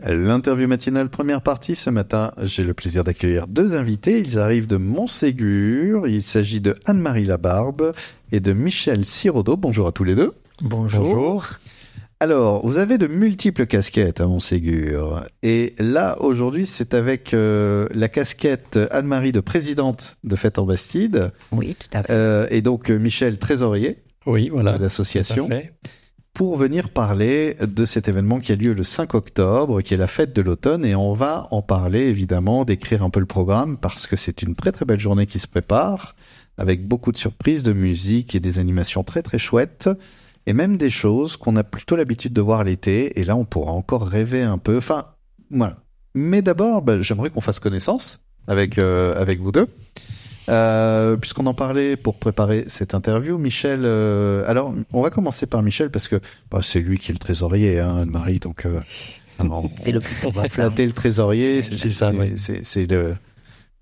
L'interview matinale première partie, ce matin, j'ai le plaisir d'accueillir deux invités. Ils arrivent de Montségur. Il s'agit de Anne-Marie Labarbe et de Michel Sirodeau. Bonjour à tous les deux. Bonjour. Alors, vous avez de multiples casquettes à Montségur. Et là, aujourd'hui, c'est avec la casquette Anne-Marie de présidente de Fête en Bastide. Oui, tout à fait. Et donc Michel, trésorier de l'association. Tout à fait. Pour venir parler de cet événement qui a lieu le 5 octobre, qui est la fête de l'automne, et on va en parler évidemment, décrire un peu le programme, parce que c'est une très très belle journée qui se prépare, avec beaucoup de surprises, de musique et des animations très très chouettes, et même des choses qu'on a plutôt l'habitude de voir l'été, et là on pourra encore rêver un peu, enfin voilà. Mais d'abord, j'aimerais qu'on fasse connaissance avec vous deux. Puisqu'on en parlait pour préparer cette interview, Michel, alors on va commencer par Michel parce que c'est lui qui est le trésorier, hein, Anne-Marie, donc C'est le on va flatter le trésorier, c'est ça, oui. C'est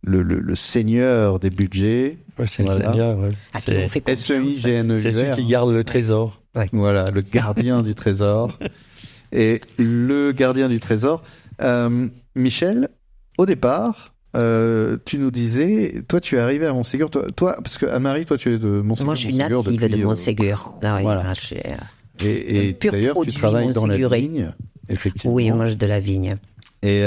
le seigneur des budgets. Ouais, c'est le seigneur, ouais. C'est SEIGNEUR. C'est celui qui garde le trésor. Ouais. Voilà, le gardien du trésor. Et le gardien du trésor, Michel, au départ, tu nous disais, toi tu es arrivé à Montségur, toi parce que Anne-Marie, toi tu es de Montségur. Moi je suis native de Montségur. Voilà. Et d'ailleurs tu travailles dans la vigne, effectivement. Oui, moi je de la vigne. Et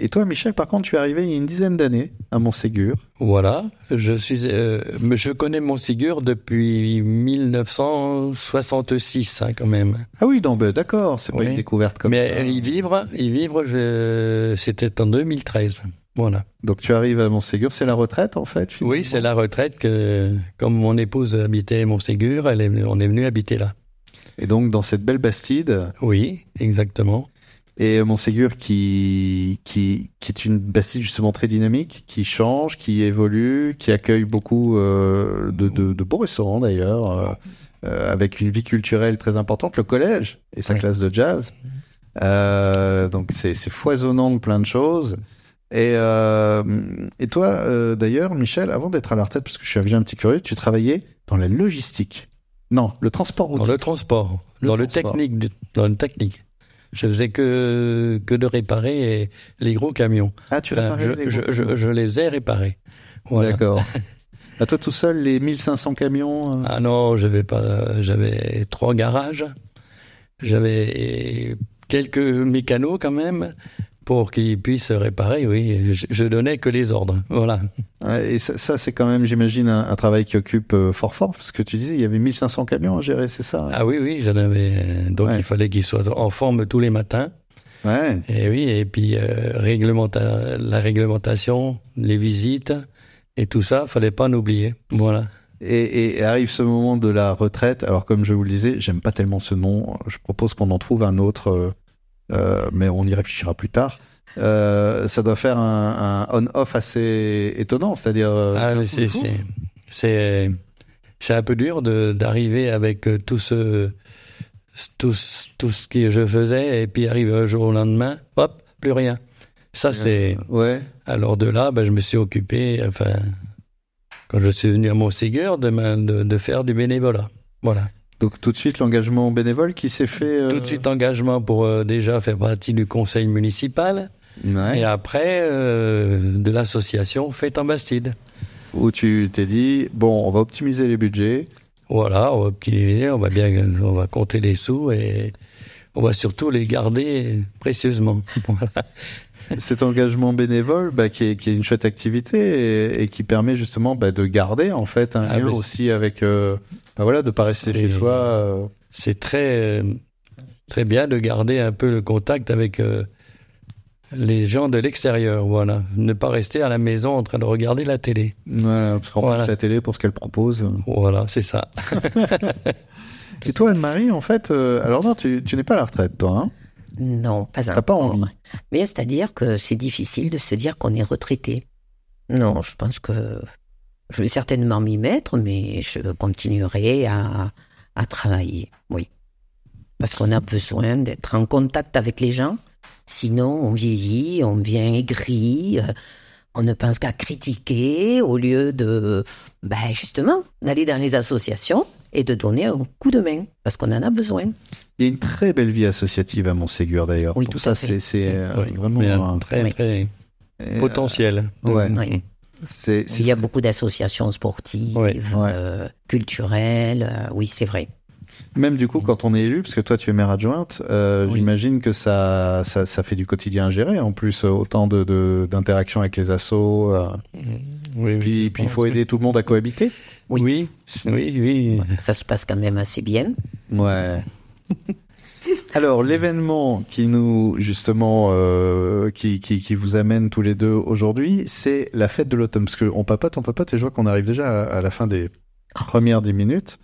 toi Michel, par contre tu es arrivé il y a une dizaine d'années à Montségur. Voilà, je connais Montségur depuis 1966 quand même. Ah oui, donc d'accord, c'est pas une découverte comme ça. Mais y vivre, c'était en 2013. Voilà. Donc tu arrives à Montségur, c'est la retraite en fait finalement. Oui, c'est la retraite que, comme mon épouse habitait Montségur, on est venu habiter là. Et donc dans cette belle Bastide. Oui, exactement. Et Montségur qui est une Bastide justement très dynamique, qui change, qui évolue, qui accueille beaucoup de beaux restaurants d'ailleurs, avec une vie culturelle très importante, le collège et sa classe de jazz. Donc c'est foisonnant de plein de choses. Et toi d'ailleurs, Michel, avant d'être à la retraite, parce que je suis un petit curieux, tu travaillais dans la logistique. Non, le transport routier. Dans le transport, dans le technique. Je faisais que de réparer les gros camions. Ah, tu réparais les gros camions. Je les ai réparés. Voilà. D'accord. À toi tout seul, les 1500 camions Ah non, j'avais 3 garages. J'avais quelques mécanos quand même pour qu'ils puissent réparer, oui. Je donnais que les ordres, voilà. Et ça c'est quand même, j'imagine, un travail qui occupe fort, parce que tu disais, il y avait 1500 camions à gérer, c'est ça? Ah oui, j'en avais. Donc il fallait qu'ils soient en forme tous les matins. Ouais. Et oui, et puis la réglementation, les visites et tout ça, fallait pas en oublier. Voilà. Et arrive ce moment de la retraite. Alors comme je vous le disais, j'aime pas tellement ce nom. Je propose qu'on en trouve un autre, mais on y réfléchira plus tard. Ça doit faire un on-off assez étonnant, c'est-à-dire. C'est un peu dur d'arriver avec tout ce que je faisais et puis arriver un jour au lendemain, hop, plus rien. Ça c'est. Ouais. Alors de là, je me suis occupé, quand je suis venu à Montségur, de faire du bénévolat. Voilà. Donc tout de suite l'engagement bénévole qui s'est fait. Tout de suite engagement pour déjà faire partie du conseil municipal. Ouais. Et après de l'association Fête en Bastide. Où tu t'es dit, bon, on va optimiser les budgets. Voilà, on va optimiser, on va compter les sous et on va surtout les garder précieusement. Voilà. Cet engagement bénévole, qui est une chouette activité et qui permet justement de garder en fait un lien aussi avec, de pas rester chez soi. C'est très très bien de garder un peu le contact avec les gens de l'extérieur, voilà. Ne pas rester à la maison en train de regarder la télé. Voilà, parce qu'en plus la télé, pour ce qu'elle propose. Voilà, c'est ça. Et toi, Anne-Marie, en fait, alors non, tu n'es pas à la retraite, toi, hein? Non, pas encore. T'as pas envie? Mais c'est-à-dire que c'est difficile de se dire qu'on est retraité. Non, je pense que je vais certainement m'y mettre, mais je continuerai à travailler, oui. Parce qu'on a besoin d'être en contact avec les gens. Sinon, on vieillit, on devient aigri, on ne pense qu'à critiquer au lieu de, justement, d'aller dans les associations et de donner un coup de main, parce qu'on en a besoin. Il y a une très belle vie associative à Montségur d'ailleurs. Oui, pour tout ça, à fait. c'est Oui, vraiment mais un très potentiel. ouais. Oui. Il y a beaucoup d'associations sportives, Ouais. culturelles. Oui, c'est vrai. Même du coup, quand on est élu, parce que toi tu es maire adjointe, j'imagine que ça fait du quotidien à gérer. En plus, autant d'interactions avec les assos. Oui, Puis il faut aider tout le monde à cohabiter. Oui. Ça se passe quand même assez bien. Ouais. Alors l'événement qui nous justement qui vous amène tous les deux aujourd'hui, c'est la fête de l'automne. Parce qu'on papote et je vois qu'on arrive déjà à la fin des premières 10 minutes.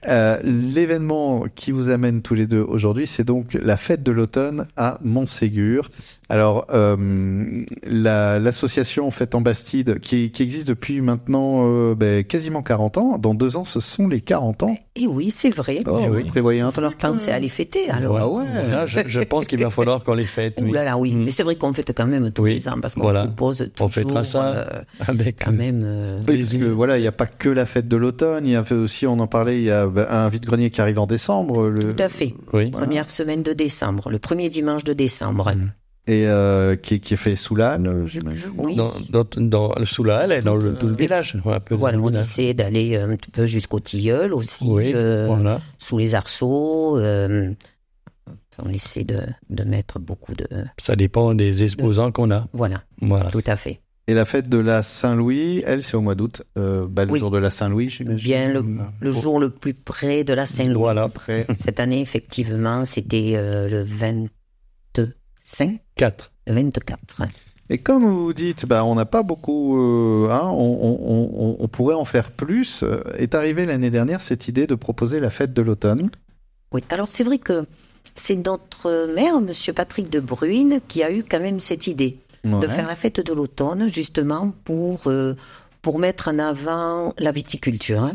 L'événement qui vous amène tous les deux aujourd'hui, c'est donc la fête de l'automne à Montségur. Alors, l'association Fête en Bastide, qui existe depuis maintenant quasiment 40 ans. Dans 2 ans, ce sont les 40 ans. Et oui, c'est vrai. Oh, oui. Vous prévoyez un Il va falloir penser à les fêter, alors. Ah ouais. Là, je pense qu'il va falloir qu'on les fête. Ouh là là, oui. Mais c'est vrai qu'on fête quand même tous les ans, parce qu'on propose toujours... On fêtera ça avec quand même... Oui, parce que voilà, il n'y a pas que la fête de l'automne, il y a aussi, on en parlait, il y a un vide-grenier qui arrive en décembre. Tout à fait. Oui. Première semaine de décembre, le premier dimanche de décembre. Et qui est fait sous l'âne, j'imagine. Oui. Sous la halle et dans tout le village. Voilà, on essaie d'aller un petit peu jusqu'au tilleul aussi, sous les arceaux. On essaie de mettre beaucoup de... Ça dépend des exposants qu'on a. Voilà, tout à fait. Et la fête de la Saint-Louis, elle, c'est au mois d'août. Le jour de la Saint-Louis, j'imagine. Bien, le jour le plus près de la Saint-Louis. Voilà. Cette année, effectivement, c'était le 24. Et comme vous dites, on n'a pas beaucoup, on pourrait en faire plus. Est arrivée l'année dernière cette idée de proposer la fête de l'automne. Oui, alors c'est vrai que c'est notre maire, Monsieur Patrick de Bruyne, qui a eu quand même cette idée de faire la fête de l'automne, justement pour mettre en avant la viticulture.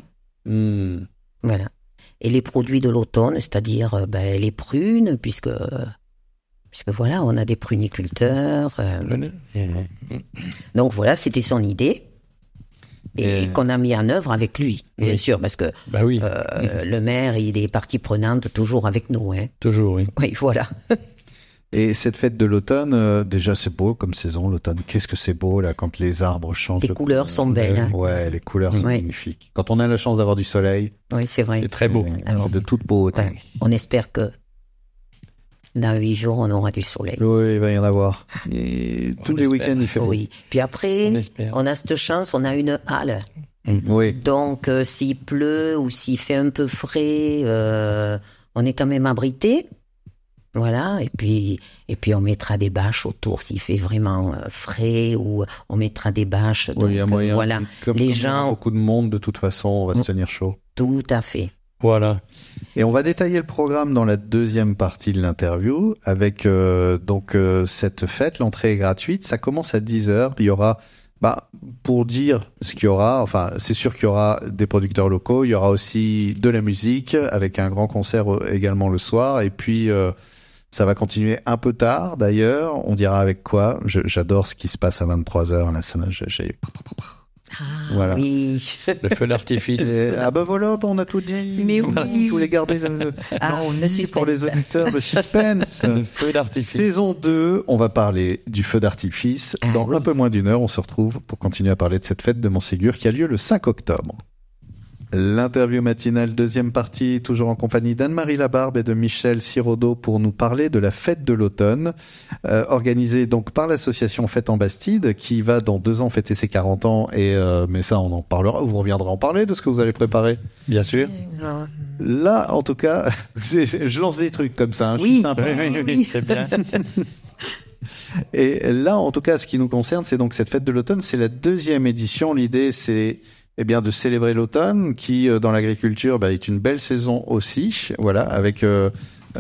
Voilà. Et les produits de l'automne, c'est-à-dire les prunes, puisque voilà, on a des pruniculteurs. Donc voilà, c'était son idée. Et qu'on a mis en œuvre avec lui, bien sûr, parce que le maire, il est partie prenante toujours avec nous. Hein. Toujours, oui. Oui, voilà. Et cette fête de l'automne, déjà c'est beau comme saison, l'automne. Qu'est-ce que c'est beau là quand les arbres changent. Les couleurs sont belles. Hein. Ouais, les couleurs sont magnifiques. Quand on a la chance d'avoir du soleil. Oui, c'est vrai. C'est très beau. C'est de toute beauté. Ouais. On espère que dans 8 jours, on aura du soleil. Oui, il va y en avoir. Et tous les week-ends, il fait beau. Oui. Puis après, on a cette chance, on a une halle. Oui. Donc, s'il pleut ou s'il fait un peu frais, on est quand même abrité. Voilà. Et puis on mettra des bâches autour s'il fait vraiment frais, ou on mettra des bâches. Donc, il y a moyen. Voilà. Comme les gens. Beaucoup de monde, de toute façon, on va se tenir chaud. Tout à fait. Voilà. Et on va détailler le programme dans la deuxième partie de l'interview avec cette fête. L'entrée est gratuite. Ça commence à 10h. Il y aura, pour dire ce qu'il y aura, enfin, c'est sûr qu'il y aura des producteurs locaux. Il y aura aussi de la musique avec un grand concert également le soir. Et puis, ça va continuer un peu tard d'ailleurs. On dira avec quoi. J'adore ce qui se passe à 23h. Là, voilà. Oui. Le feu d'artifice. Voilà, on a tout dit. Mais oui. Je voulais garder pour les auditeurs le suspense. Le feu d'artifice. Saison 2, on va parler du feu d'artifice. Dans un peu moins d'1 heure, on se retrouve pour continuer à parler de cette fête de Montségur qui a lieu le 5 octobre. L'interview matinale, deuxième partie, toujours en compagnie d'Anne-Marie Labarbe et de Michel Sirodeau pour nous parler de la fête de l'automne, organisée donc par l'association Fête en Bastide, qui va dans 2 ans fêter ses 40 ans. Mais ça, on en parlera. Vous reviendrez en parler de ce que vous allez préparer. Bien sûr. Là, en tout cas, je lance des trucs comme ça. Je suis sympa. Oui, c'est bien. Et là, en tout cas, ce qui nous concerne, c'est donc cette fête de l'automne. C'est la 2e édition. L'idée, c'est de célébrer l'automne qui, dans l'agriculture, est une belle saison aussi. Voilà, avec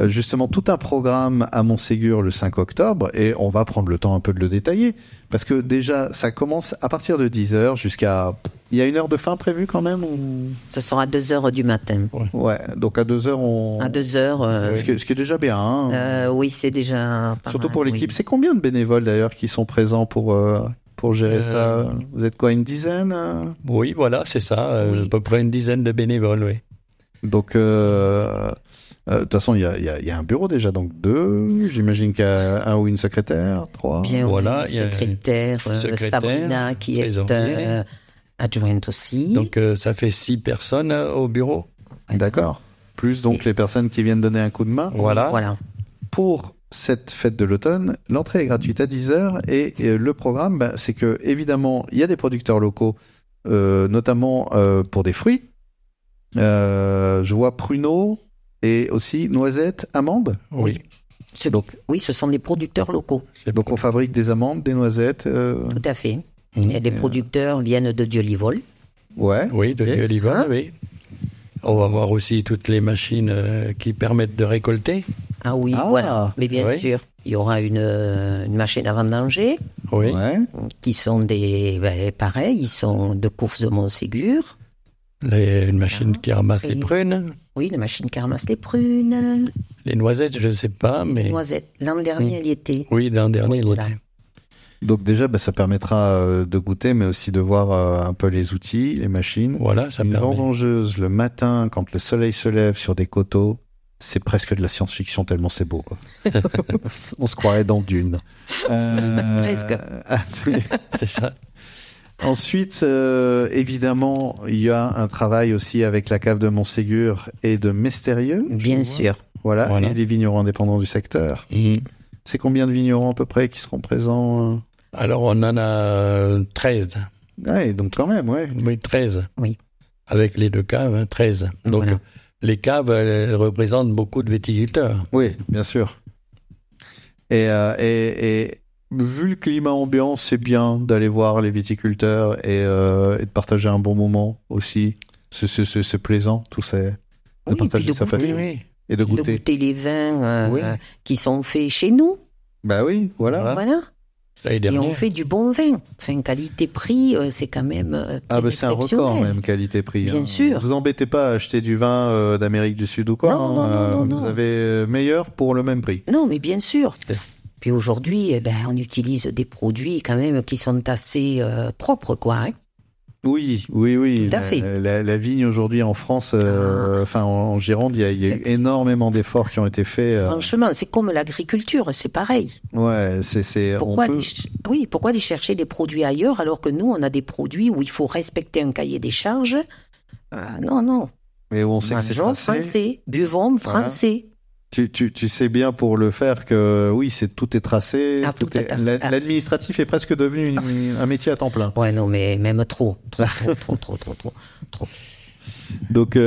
justement tout un programme à Montségur le 5 octobre. Et on va prendre le temps un peu de le détailler. Parce que déjà, ça commence à partir de 10h jusqu'à... Il y a 1 heure de fin prévue quand même ou... Ce sera à 2h du matin. Ouais, donc à 2h, on... À 2h... Ce qui est déjà bien. Hein. Oui, c'est déjà... Surtout pour l'équipe. Oui. C'est combien de bénévoles d'ailleurs qui sont présents pour pour gérer ça? Vous êtes quoi, une dizaine? Oui, voilà, c'est ça. Oui. À peu près une dizaine de bénévoles, oui. Donc, de toute façon, il y a un bureau déjà, donc 2. J'imagine qu'il y a un ou une secrétaire, 3. Bien, Voilà, oui, il y a secrétaire, Sabrina qui est trésorier. adjointe aussi. Donc, ça fait 6 personnes au bureau. D'accord. Plus donc les personnes qui viennent donner un coup de main. Voilà. Pour cette fête de l'automne, l'entrée est gratuite à 10h et le programme, c'est que évidemment, il y a des producteurs locaux, notamment pour des fruits. Je vois pruneaux et aussi noisettes, amandes. Oui. Oui, ce sont des producteurs locaux, Donc on fabrique des amandes, des noisettes. tout à fait. Mhm. Et les producteurs viennent de Dieu-Livol. Ouais. Oui, de Ok. Olivon, oui. On va voir aussi toutes les machines qui permettent de récolter. Ah oui, Ah. voilà. Mais bien Oui. sûr, il y aura une machine à vendanger Oui. Ouais. qui sont pareil, ils sont de course de Montségur. Une machine qui ramasse Oui. les prunes. Oui, la machine qui ramasse les prunes, Les noisettes, je ne sais pas, les mais... noisettes. L'an dernier, elle y était. Oui, l'an dernier, Oui, il voilà. était. Donc déjà, ça permettra de goûter, mais aussi de voir un peu les outils, les machines. Voilà, ça Une permet. vendangeuse le matin, quand le soleil se lève sur des coteaux, c'est presque de la science-fiction tellement c'est beau. Quoi. On se croirait dans Dune. Presque. C'est ça. Ensuite, évidemment, il y a un travail aussi avec la cave de Montségur et de Mestérieux. Bien sûr. Voilà, Voilà. et les vignerons indépendants du secteur. Mhm. C'est combien de vignerons à peu près qui seront présents? Alors, on en a 13. Ouais, donc quand même, ouais. Oui, 13. Oui. Avec les 2 caves, 13. Donc, Voilà. les caves, elles représentent beaucoup de viticulteurs. Oui, bien sûr. Et vu le climat ambiant, c'est bien d'aller voir les viticulteurs et de partager un bon moment aussi. C'est plaisant, tout ça. De Oui, et partager puis de sa goûter. famille Oui. et de De goûter. goûter les vins Oui. qui sont faits chez nous. Bah oui, voilà. Voilà. Voilà. L'année Et dernière. on fait du bon vin. Enfin, qualité-prix, c'est quand même très Ah bah c'est un record exceptionnel. même qualité-prix. Bien sûr. Vous embêtez pas à acheter du vin d'Amérique du Sud ou quoi. Non, non, non, non, Vous non. avez meilleur pour le même prix. Non, mais bien sûr. C'est- Puis aujourd'hui, on utilise des produits quand même qui sont assez propres, quoi. Hein. Oui, oui, oui. Tout à fait. La vigne aujourd'hui en France, enfin en Gironde, il y a eu énormément d'efforts qui ont été faits. Franchement, c'est comme l'agriculture, c'est pareil. Ouais, c'est. Pourquoi on peut... pourquoi aller chercher des produits ailleurs alors que nous, on a des produits où il faut respecter un cahier des charges? Non, non. Et on sait que c'est Mangeons tracé. français, buvons Voilà. français. Tu sais bien pour le faire que oui, tout est tracé. Ah, tout est- L'administratif est presque devenu un métier à temps plein. Ouais, non, mais même trop. Trop. Donc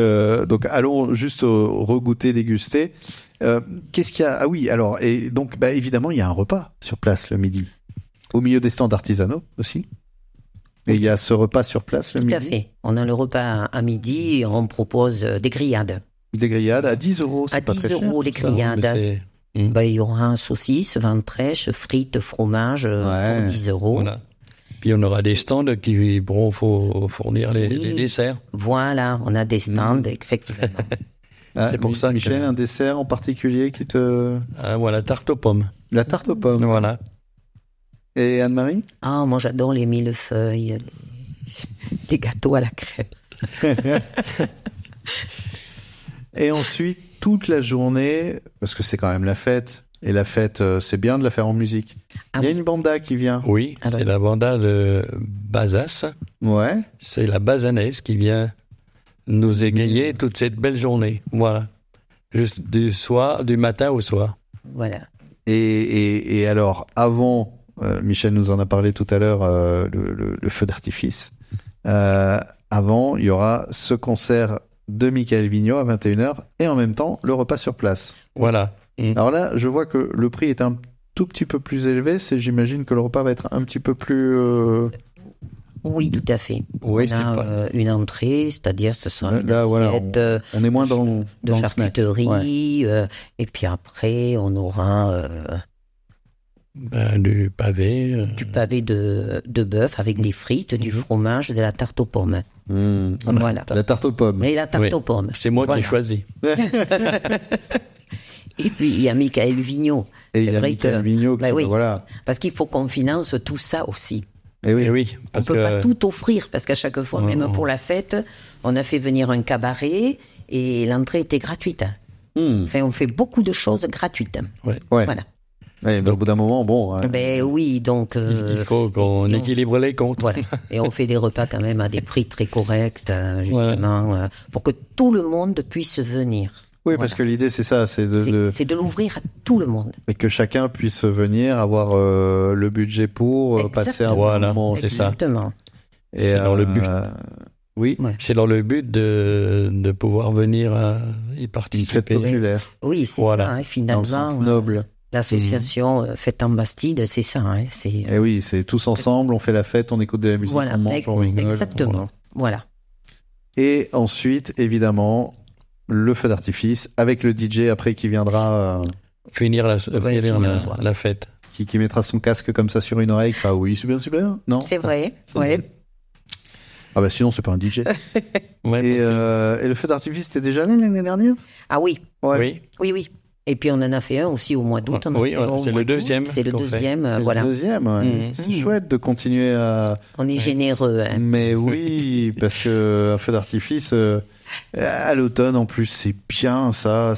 allons juste regoûter, déguster. Qu'est-ce qu'il y a? Ah oui, alors et donc évidemment il y a un repas sur place le midi, au milieu des stands artisanaux aussi. Et il y a ce repas sur place le Tout midi. à fait. On a le repas à midi et on propose des grillades. Des grillades à 10 €, À c'est pas 10 très cher. euros les Ça, mais grillades. c'est- Il y aura saucisses, ventrèches, frites, fromage Ouais. pour 10 euros. Voilà. Puis on aura des stands qui pourront fournir les Oui. desserts. Voilà, on a des stands, effectivement. Ah, C'est pour ça que- Michel, un dessert en particulier qui te... Ah, voilà, tarte aux pommes. La tarte aux pommes. Voilà. Et Anne-Marie? Ah, moi j'adore les millefeuilles, les gâteaux à la crème. Et ensuite, toute la journée, parce que c'est quand même la fête, et la fête, c'est bien de la faire en musique. Ah Il y a oui. une banda qui vient. Oui, Ah c'est ben. la banda de Bazas. Ouais. C'est la basanaise qui vient nous égayer toute cette belle journée. Voilà. Juste du matin au soir. Voilà. Et alors, avant, Michel nous en a parlé tout à l'heure, le feu d'artifice. Avant, il y aura ce concert de Michael Vigneault à 21h et en même temps, le repas sur place. Voilà. Alors là, je vois que le prix est un tout petit peu plus élevé. J'imagine que le repas va être un petit peu plus... Oui, tout à fait. Oui, on c'est a pas... une entrée, c'est-à-dire ce sont une Là, voilà, assiette on est moins dans de le snack. charcuterie, Ouais. et puis après on aura du pavé. du pavé de bœuf avec des frites, du fromage, de la tarte aux pommes. Mmh. Voilà. La tarte aux pommes. Et la tarte Oui. aux pommes. C'est moi Voilà. qui ai choisi. Et puis il y a Michael Vigneault. Et C'est il y a vrai Michael que- Vigneault qui, Bah oui. voilà. Parce qu'il faut qu'on finance tout ça aussi. Et oui. Et oui, On parce peut que pas tout offrir parce qu'à chaque fois, même pour la fête, on a fait venir un cabaret et l'entrée était gratuite. Enfin, on fait beaucoup de choses gratuites. Ouais. Voilà. Ouais, mais au bout d'un moment, bon. Ben oui, donc il faut qu'on équilibre les comptes. voilà. Et on fait des repas quand même à des prix très corrects, justement, pour que tout le monde puisse venir. Oui, parce que l'idée, c'est ça, c'est de l'ouvrir à tout le monde. et que chacun puisse venir, avoir le budget pour passer un Voilà, moment c'est aussi. ça. Exactement. Et C'est dans le but. Oui, Ouais. C'est dans le but de pouvoir venir y une fête participer. populaire, Oui, c'est Voilà. ça, hein, dans le finalement. sens noble. L'association Fête en Bastide, c'est ça. Hein, c'est, Et oui, c'est tous ensemble, on fait la fête, on écoute de la musique, voilà, on mange, on rigole. exactement. Voilà. Et ensuite, évidemment, le feu d'artifice avec le DJ après qui viendra, Finir finir la soirée. la fête. qui mettra son casque comme ça sur une oreille. Ah oui, super, non? C'est vrai. Ouais. Ah bah sinon c'est pas un DJ. Ouais, Et, parce que- et le feu d'artifice, c'était déjà l'année dernière? Ah oui, Oui, oui. Et puis on en a fait un aussi au mois d'août. On en Oui, a fait un au c'est mois le d'août. deuxième C'est le qu'on fait. deuxième, C'est voilà. le deuxième, ouais. Mhm. C'est chouette de continuer à... On est généreux. Hein. Mais oui, parce que un feu d'artifice à l'automne en plus, c'est bien ça.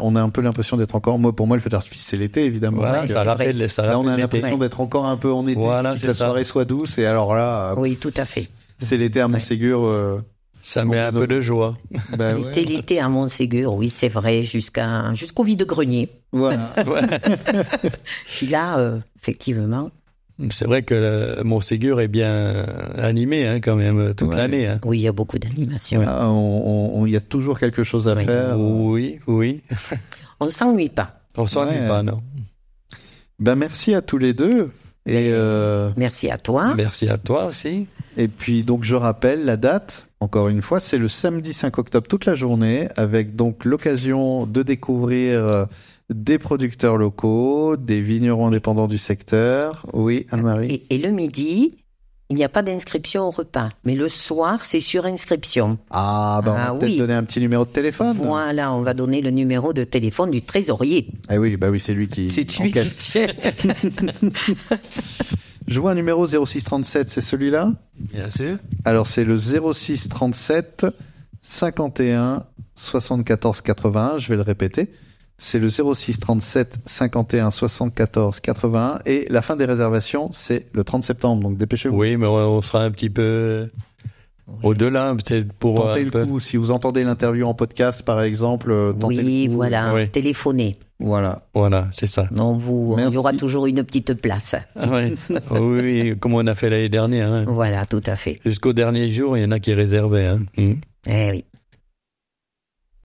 On a un peu l'impression d'être encore. Pour moi, le feu d'artifice, c'est l'été évidemment. voilà, Donc, c'est ça vrai. rappelle, ça là, on a rappelle l'été. l'impression d'être encore un peu en été. Voilà, que c'est la ça. soirée soit douce. Et alors là, Oui, tout à fait. c'est l'été à Montségur. Ça met un peu de joie. Bah, Mais ouais. c'est l'été à Montségur, oui, c'est vrai, jusqu'au vide-grenier. Voilà. Puis là, effectivement, C'est vrai que Montségur est bien animé hein, quand même toute Ouais. l'année. Hein. oui, il y a beaucoup d'animations. Ah, il y a toujours quelque chose à Oui. faire. Oui. On s'ennuie pas. On s'ennuie Ouais. pas, non. Ben merci à tous les deux. Merci à toi. Merci à toi aussi. Et puis donc je rappelle la date, encore une fois, c'est le samedi 5 octobre toute la journée, avec donc l'occasion de découvrir des producteurs locaux, des vignerons indépendants du secteur. Oui, Anne-Marie. Et le midi, il n'y a pas d'inscription au repas. Mais le soir, c'est sur inscription. Ah, ben on va Ah, peut-être oui. donner un petit numéro de téléphone. Voilà, on va donner le numéro de téléphone du trésorier. Ah oui, bah oui, c'est lui qui encaisse. tient. Je vois un numéro 0637, c'est celui-là? Bien sûr. Alors c'est le 0637 51 74 81, je vais le répéter. C'est le 0637 51 74 81 et la fin des réservations c'est le 30 septembre, donc dépêchez-vous. Oui, mais on sera un petit peu au-delà, peut-être pour Tentez un le peu. coup, si vous entendez l'interview en podcast par exemple, tentez Oui, le coup. voilà, Oui. téléphonez. Voilà. Voilà, c'est ça. Non, il Merci. y aura toujours une petite place. Ah ouais. Oui, comme on a fait l'année dernière. Hein. Voilà, tout à fait. Jusqu'au dernier jour, il y en a qui réservaient. Hein. Eh oui.